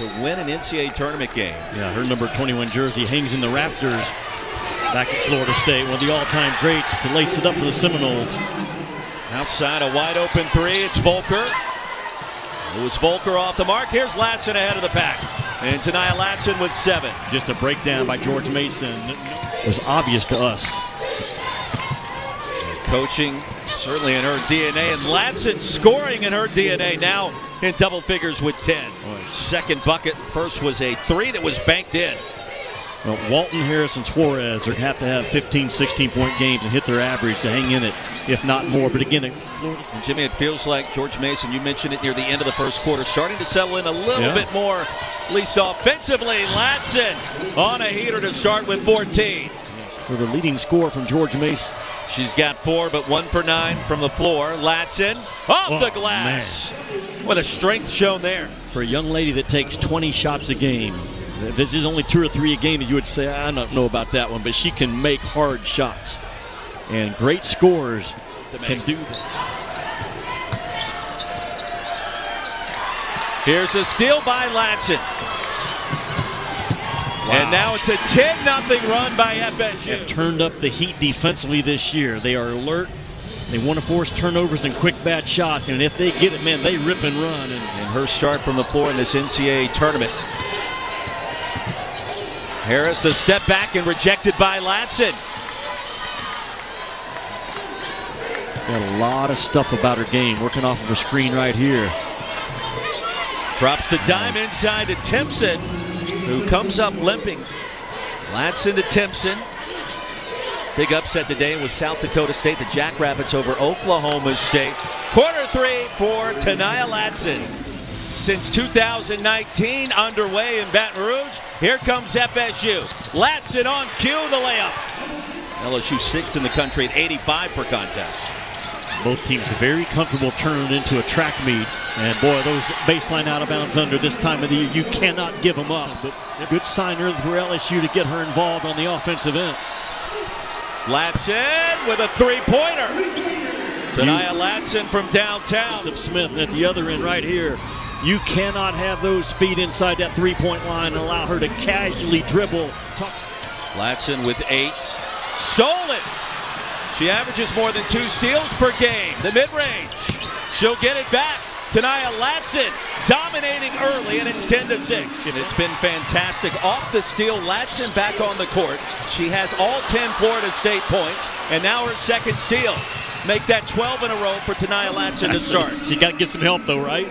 to win an NCAA tournament game. Yeah, her number 21 jersey hangs in the rafters back at Florida State. One of the all-time greats to lace it up for the Seminoles. Outside a wide open three. It's Volker. It was Volker off the mark. Here's Latson ahead of the pack. And Tania Latson with 7. Just a breakdown by George Mason. It was obvious to us. Coaching certainly in her DNA, and Latson scoring in her DNA now in double figures with 10. Second bucket. First was a 3 that was banked in. Well, Walton, Harris, and Suarez are going to have 15, 16-point games and hit their average to hang in it, if not more. But again, and Jimmy, it feels like George Mason, you mentioned it near the end of the first quarter, starting to settle in a little bit more, at least offensively. Latson on a heater to start with 14. For the leading scorer from George Mason. She's got 4, but 1 for 9 from the floor. Latson off the glass. Man. What a strength shown there. For a young lady that takes 20 shots a game, this is only 2 or 3 a game, and you would say, I don't know about that one, but she can make hard shots. And great scorers can do that. Here's a steal by Latson. Wow. And now it's a 10-0 run by FSU. They've turned up the heat defensively this year. They are alert. They want to force turnovers and quick bad shots. And if they get it, man, they rip and run. And her start from the floor in this NCAA tournament. Harris, the step back and rejected by Latson. Got a lot of stuff about her game. Working off of her screen right here. Drops the dime inside to Timpson, who comes up limping. Latson to Timpson. Big upset today was South Dakota State, the Jackrabbits over Oklahoma State. Quarter 3 for Tania Latson. Since 2019, underway in Baton Rouge. Here comes FSU. Latson on cue, the layup. LSU 6th in the country at 85 per contest. Both teams very comfortable turning into a track meet. And boy, those baseline out of bounds under this time of the year, you cannot give them up. But a good sign early for LSU to get her involved on the offensive end. Latson with a three-pointer. Tania Latson from downtown. Of Smith at the other end right here. You cannot have those feet inside that three-point line and allow her to casually dribble. Latson with 8. Stole it. She averages more than 2 steals per game. The mid-range. She'll get it back. Tania Latson dominating early, and it's 10-6. And it's been fantastic. Off the steal, Latson back on the court. She has all 10 Florida State points, and now her second steal. Make that 12 in a row for Tania Latson to start. She got to get some help, though, right?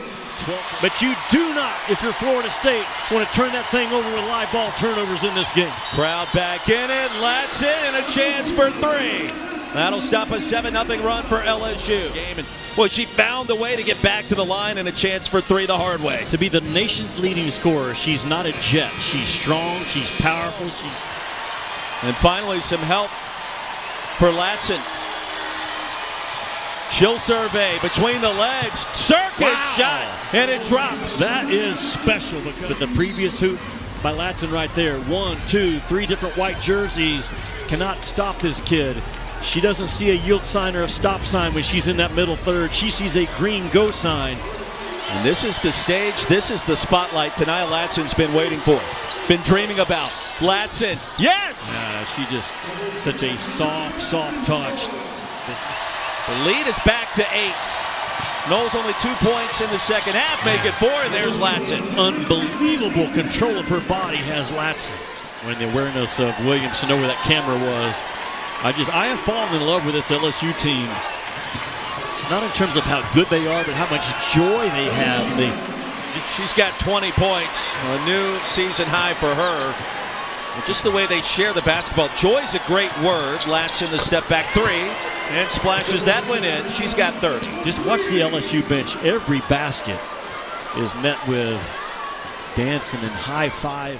But you do not, if you're Florida State, want to turn that thing over with live ball turnovers in this game. Crowd back in it. Latson and a chance for 3. That'll stop a 7-0 run for LSU. Well, she found a way to get back to the line and a chance for 3 the hard way. To be the nation's leading scorer, she's not a jet. She's strong, she's powerful. And finally, some help for Latson. She'll survey between the legs. Circus shot, and it drops. That is special. But the previous hoop by Latson right there. 1, 2, 3 different white jerseys cannot stop this kid. She doesn't see a yield sign or a stop sign when she's in that middle third. She sees a green go sign. And this is the stage. This is the spotlight Tania Latson's been waiting for. Been dreaming about. Latson, yes! She just, such a soft touch. The lead is back to 8. Knowles only 2 points in the second half. Make it 4, and there's Latson. Unbelievable control of her body has Latson. When the awareness of Williams to know where that camera was. I have fallen in love with this LSU team. Not in terms of how good they are, but how much joy they have. She's got 20 points. A new season high for her. And just the way they share the basketball. Joy's a great word. Latson the step back 3. And splashes that one in. She's got 30. Just watch the LSU bench. Every basket is met with dancing and high-five.